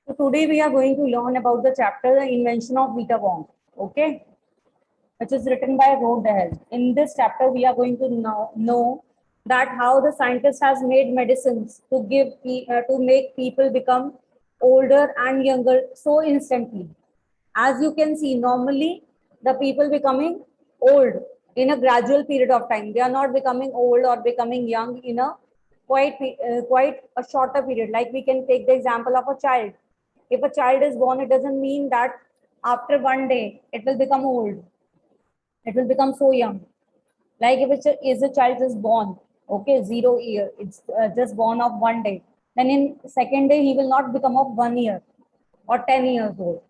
So today we are going to learn about the chapter The Invention of Vita Wong, okay, which is written by Rodel. In this chapter, we are going to know that how the scientist has made medicines to to make people become older and younger so instantly. As you can see, normally the people becoming old in a gradual period of time. They are not becoming old or becoming young in a quite a shorter period. Like we can take the example of a child. If a child is born, it doesn't mean that after one day it will become old. It will become so young. Like if is a child is born, okay, 0 year, it's just born of one day. Then in second day he will not become of 1 year or 10 years old.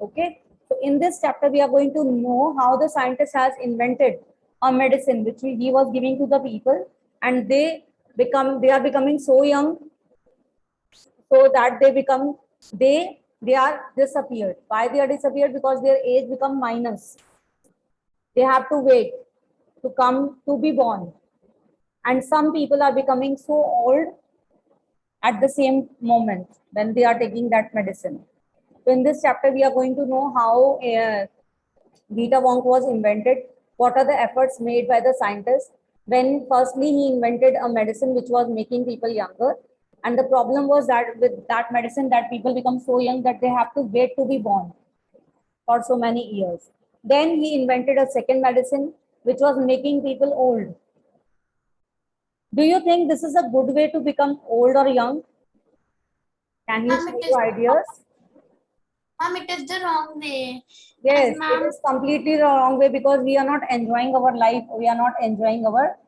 Okay, so in this chapter we are going to know how the scientist has invented a medicine which he was giving to the people, and they are becoming so young so that they are disappeared. Why they are disappeared? Because their age become minus. They have to wait to come to be born, and some people are becoming so old at the same moment when they are taking that medicine. So in this chapter we are going to know how Vita Wong was invented, what are the efforts made by the scientist when firstly he invented a medicine which was making people younger, and the problem was that with that medicine that people become so young that they have to wait to be born for so many years. Then he invented a second medicine which was making people old. Do you think this is a good way to become old or young? Can you share your ideas? Ma'am, it is the wrong way. Yes, it is completely the wrong way because we are not enjoying our life. We are not enjoying our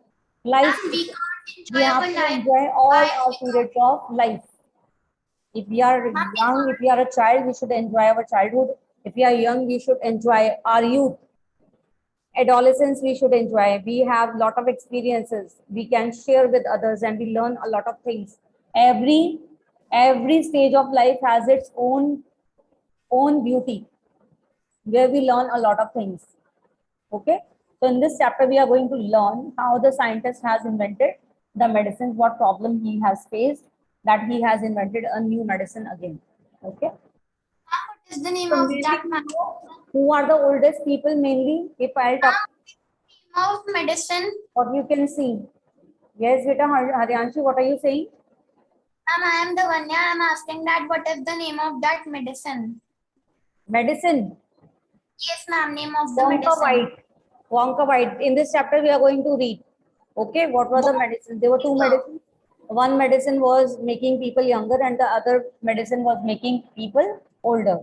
life. We can't enjoy We have our to life. enjoy all our periods of life. If we are young, if we are a child, we should enjoy our childhood. If we are young, we should enjoy our youth. Adolescence, we should enjoy. We have a lot of experiences. We can share with others and we learn a lot of things. Every stage of life has its own beauty where we learn a lot of things. Okay. So in this chapter, we are going to learn how the scientist has invented the medicines, what problem he has faced, that he has invented a new medicine again. Okay. What is the name So of mainly that man? who are the oldest people mainly? If I'll talk Of medicine. what you can see. Yes, Vita Haryanshi, what are you saying? Ma'am, I am the one. Yeah, I am asking that. What is the name of that medicine? Medicine. Yes, ma'am. Name of the Wonka medicine. White. Wonka White. In this chapter, we are going to read. Okay, what were the medicines? There were two medicines. One medicine was making people younger, and the other medicine was making people older.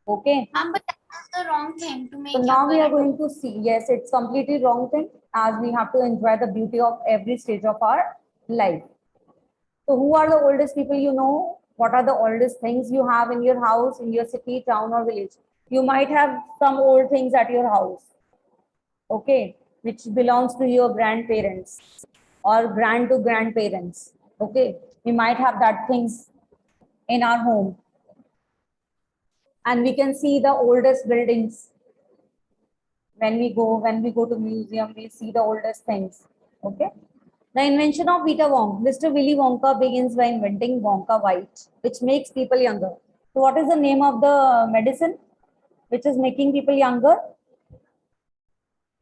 Okay. Ma'am, but that's the wrong thing to make So now we younger are and going to see. Yes, it's completely wrong thing as we have to enjoy the beauty of every stage of our life. So who are the oldest people you know? What are the oldest things you have in your house, in your city, town, or village? You might have some old things at your house, okay, which belongs to your grandparents or grand to grandparents. Okay, we might have that things in our home, and we can see the oldest buildings when we go to museum. We see the oldest things. Okay. The invention of Vita Wong. Mr. Willy Wonka begins by inventing Wonka White, which makes people younger. So, what is the name of the medicine which is making people younger?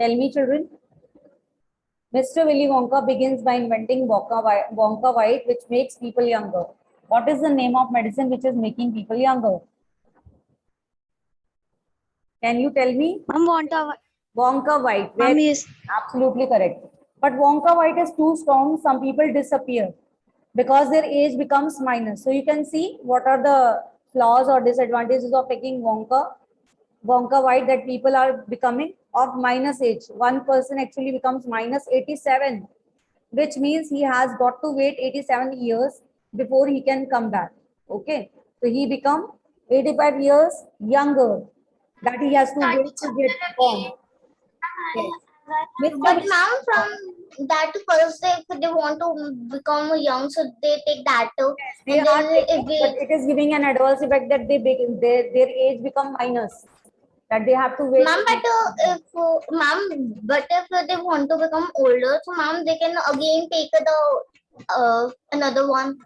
Tell me, children. Mr. Willy Wonka begins by inventing Wonka White, which makes people younger. What is the name of medicine which is making people younger? Can you tell me? Ma'am, Wonka White. Ma'am, Very yes. absolutely correct. But Wonka White is too strong. Some people disappear because their age becomes minus. So you can see what are the flaws or disadvantages of taking Wonka White, that people are becoming of minus age. One person actually becomes minus 87, which means he has got to wait 87 years before he can come back. Okay. So he become 85 years younger, that he has to wait to get born. Yes. But ma'am, from that first, if they want to become young, so they take that too. They And are then taking, but it is giving an adverse effect that their age become minus, that they have to wait. Ma'am, but if they want to become older, so ma'am, they can again take the another one.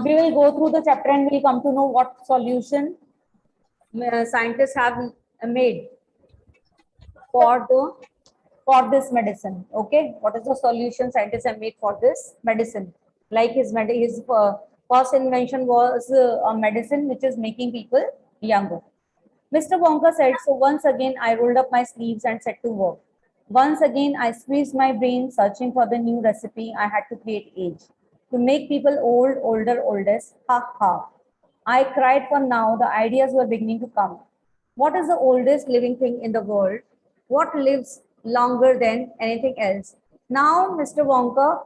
We will go through the chapter and we'll come to know what solution scientists have made for this medicine. Okay, what is the solution scientists have made for this medicine? Like his first invention was a medicine which is making people younger. Mr. Wonka said, so once again I rolled up my sleeves and set to work. Once again I squeezed my brain searching for the new recipe I had to create age. To make people old, older, oldest, ha ha. I cried, for now the ideas were beginning to come. What is the oldest living thing in the world? What lives longer than anything else? Now, Mr. Wonka,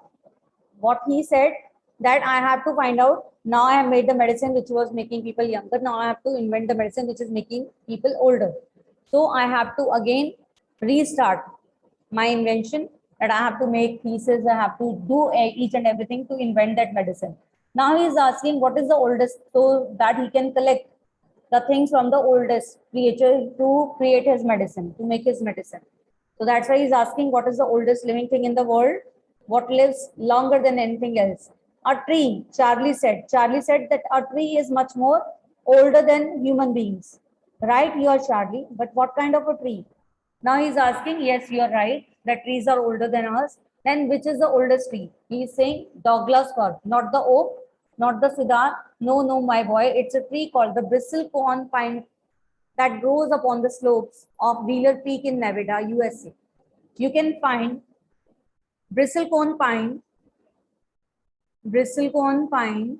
what he said, that I have to find out. Now I have made the medicine which was making people younger. Now I have to invent the medicine which is making people older. So I have to again restart my invention, that I have to make pieces, I have to do each and everything to invent that medicine. Now he is asking what is the oldest, so that he can collect the things from the oldest creature to create his medicine, to make his medicine. So that's why he's asking what is the oldest living thing in the world? What lives longer than anything else? A tree, Charlie said. Charlie said that a tree is much more older than human beings. Right, you are Charlie, but what kind of a tree? Now he's asking, yes, you're right, that trees are older than us. Then which is the oldest tree? He's saying Douglas fir, not the oak, not the cedar. No, no, my boy, it's a tree called the bristlecone pine that grows upon the slopes of Wheeler Peak in Nevada, USA. You can find bristlecone pine, bristlecone pine.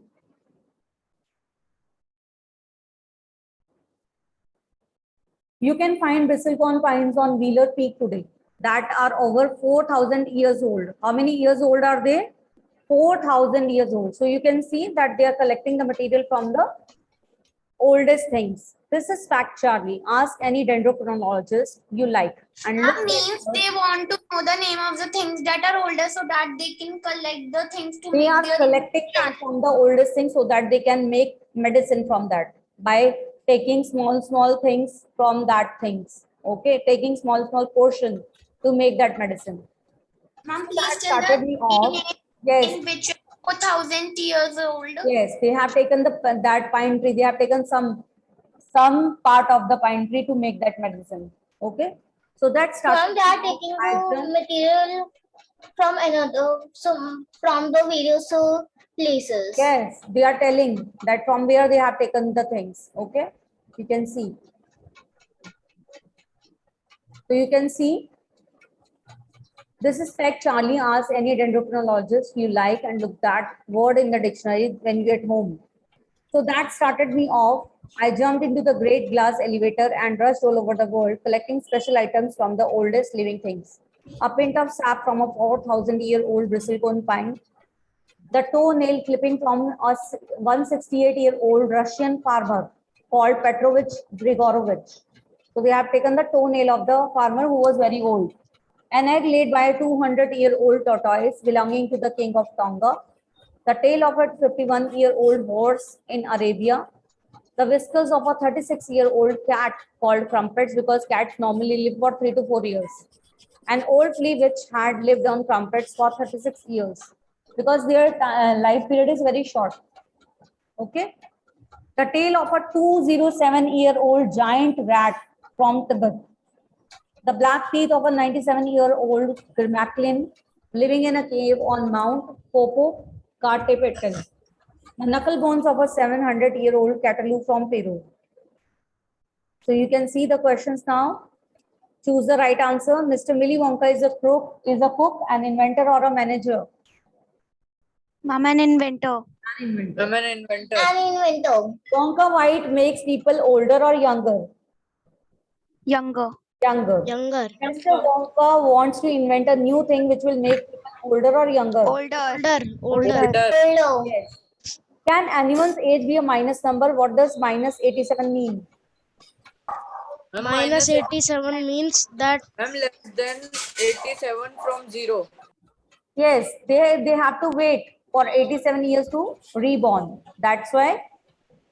You can find bristlecone pines on Wheeler Peak today that are over 4,000 years old. How many years old are they? 4,000 years old. So you can see that they are collecting the material from the oldest things. This is fact, Charlie. Ask any dendrochronologist you like. And look That means they want to know the name of the things that are older so that they can collect the things to they make are their collecting that from the oldest things so that they can make medicine from that by taking small things from that things. Okay, taking small portion to make that medicine. Ma'am, So that please tell started me off. the Yes, in which 4,000 years old. yes, they have taken that pine tree. They have taken some part of the pine tree to make that medicine. Okay, so that started. From that taking the material from another, some from the various places. Yes, they are telling that from where they have taken the things. Okay, you can see. So you can see this is fact. Charlie, ask any dendrochronologist you like and look that word in the dictionary when you get home. So that started me off. I jumped into the great glass elevator and rushed all over the world, collecting special items from the oldest living things. A pint of sap from a 4,000-year-old bristlecone pine, the toenail clipping from a 168-year-old Russian farmer called Petrovich Grigorovich. So they have taken the toenail of the farmer who was very old. An egg laid by a 200-year-old tortoise belonging to the king of Tonga. The tail of a 51-year-old horse in Arabia. The whiskers of a 36-year-old cat called crumpets, because cats normally live for 3 to 4 years. An old flea which had lived on crumpets for 36 years because their life period is very short. Okay. The tail of a 207-year-old giant rat from Tibet. The black teeth of a 97-year-old Macklin living in a cave on Mount Popocatépetl. The knuckle bones of a 700-year-old Cataloo from Peru. So you can see the questions now. Choose the right answer. Mr. Willy Wonka is a cook, an inventor, or a manager? I'm an inventor. An inventor. I'm an inventor. An inventor. Wonka White makes people older or younger? Younger. Younger. Younger. Mr. Wonka wants to invent a new thing which will make people older or younger? Older. Older. Yes. Can anyone's age be a minus number? What does minus 87 mean? Minus 87 means that I'm less than 87 from 0. Yes, they have to wait for 87 years to reborn. That's why.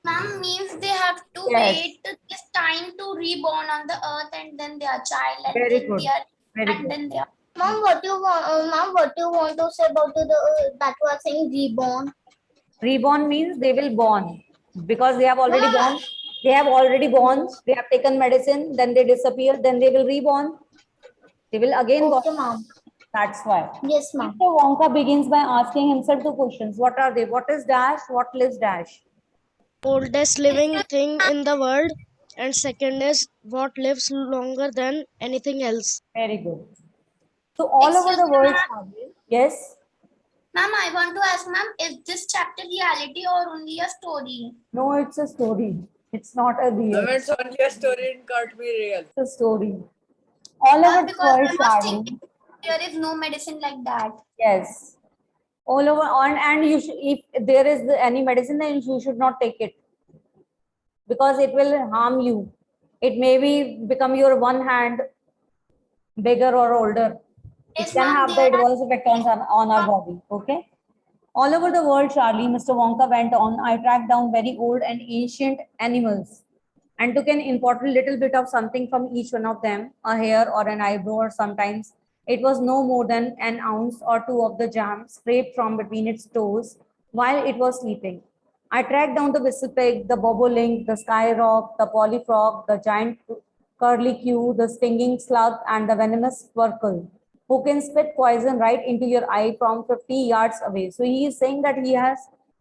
Ma'am, means they have to Yes. wait this time to reborn on the earth and then they are child and Very then good. they are Very and good. then they are. Mom, what you want? Mom, what you want to say about the that you are saying reborn? Reborn means they will born because they have already born. They have already born. They have taken medicine. Then they disappear. Then they will reborn. They will again born. Okay, ma'am. That's why. Yes, ma'am. Mr. Wonka begins by asking himself two questions. What are they? What is dash? What lives dash? Oldest living thing in the world, and second is what lives longer than anything else. Very good. So all over Excuse the me, world, ma'am. yes. Ma'am, I want to ask, ma'am, is this chapter reality or only a story? No, it's a story. It's not a real. It's only a story, it can't be real. It's a story. All over the Because world, I was Charlie. thinking there is no medicine like that. Yes. All over on, and you should, if there is any medicine, then you should not take it because it will harm you. It may be become your one hand bigger or older. It Yes, can ma'am, have the there are adverse effect on our body. Okay. All over the world, Charlie, Mr. Wonka went on. I tracked down very old and ancient animals and took an important little bit of something from each one of them, a hair or an eyebrow, or sometimes it was no more than an ounce or two of the jam scraped from between its toes while it was sleeping. I tracked down the whistle pig, the bobolink, the skyrock, the polyfrog, the giant curlicue, the stinging slug, and the venomous squircle, who can spit poison right into your eye from 50 yards away. So he is saying that he has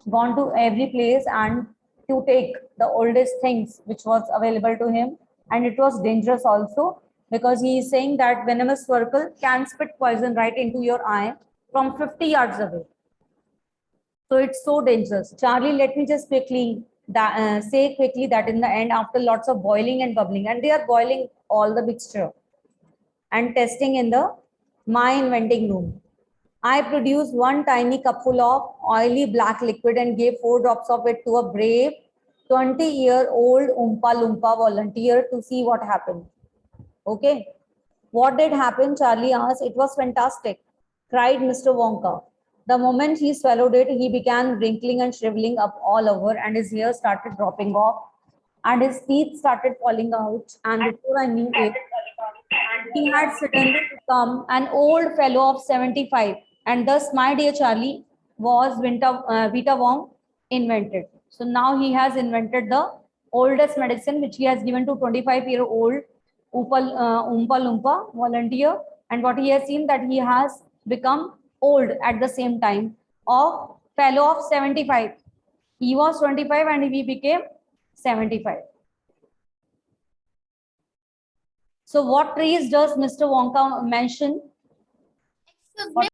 gone to every place and to take the oldest things which was available to him, and it was dangerous also because he is saying that venomous squircle can spit poison right into your eye from 50 yards away. So it's so dangerous. Charlie, let me just quickly say quickly that in the end, after lots of boiling and bubbling, and they are boiling all the mixture and testing in the my inventing room, I produced one tiny cupful of oily black liquid and gave 4 drops of it to a brave 20-year-old Oompa Loompa volunteer to see what happened. Okay. What did happen? Charlie asked. It was fantastic, cried Mr. Wonka. The moment he swallowed it, he began wrinkling and shriveling up all over, and his hair started dropping off, and his teeth started falling out. And before I knew it, he had suddenly become an old fellow of 75. And thus, my dear Charlie, was Vita Wong invented. So now he has invented the oldest medicine, which he has given to 25-year-old Oompa Loompa volunteer. And what he has seen that he has become old at the same time of fellow of 75. He was 25 and he became 75. So what trees does Mr. Wonka mention? Excuse me,